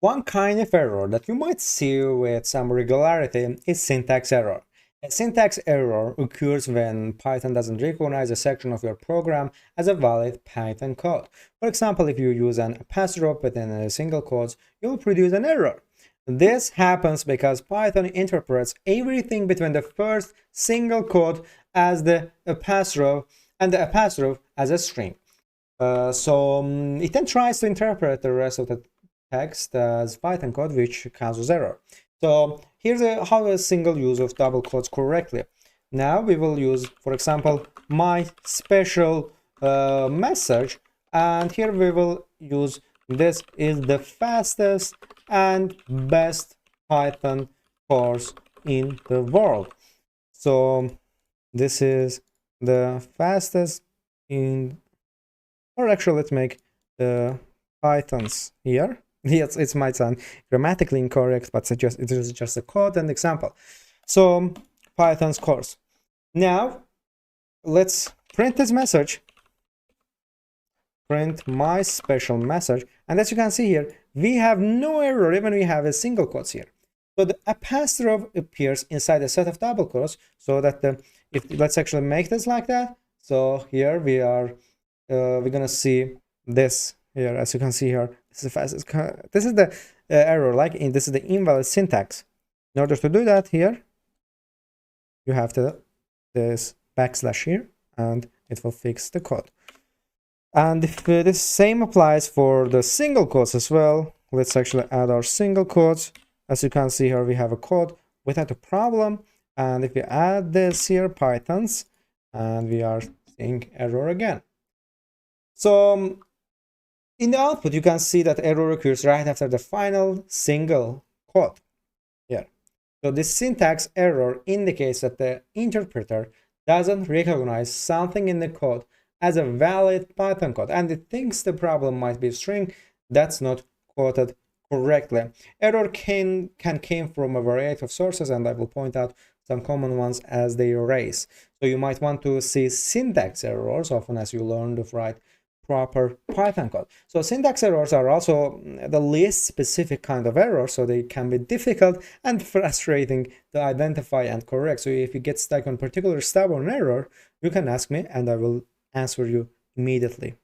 One kind of error that you might see with some regularity is syntax error. A syntax error occurs when Python doesn't recognize a section of your program as a valid Python code. For example, if you use an apostrophe within a single quote, you'll produce an error. This happens because Python interprets everything between the first single quote as the apostrophe and the apostrophe as a string. It then tries to interpret the rest of the text as Python code, which causes error. So here's how a single use of double quotes correctly. Now we will use, for example, my special message, and here we will use this is the fastest and best Python course in the world. So this is the fastest in, or actually let's make the Pythons here. Yes, it might sound grammatically incorrect, but it is just a code and example. So Python's course. Now let's print this message. Print my special message, and as you can see here, we have no error even we have a single quotes here. So the apostrophe appears inside a set of double quotes, so that let's actually make this like that. So here we are, we're gonna see this here. As you can see here, this is the error, this is the invalid syntax. In order to do that, here you have this backslash here, and it will fix the code. And if the same applies for the single quotes as well, let's actually add our single quotes. As you can see here, we have a code without a problem. And if we add this here, Pythons, and we are seeing error again. So in the output, you can see that error occurs right after the final single quote here. So this syntax error indicates that the interpreter doesn't recognize something in the code as a valid Python code, and it thinks the problem might be a string that's not quoted correctly. Error came from a variety of sources, and I will point out some common ones as they arise. So you might want to see syntax errors often as you learn to write proper Python code. So syntax errors are also the least specific kind of error, so they can be difficult and frustrating to identify and correct. So if you get stuck on a particular stubborn error, you can ask me and I will answer you immediately.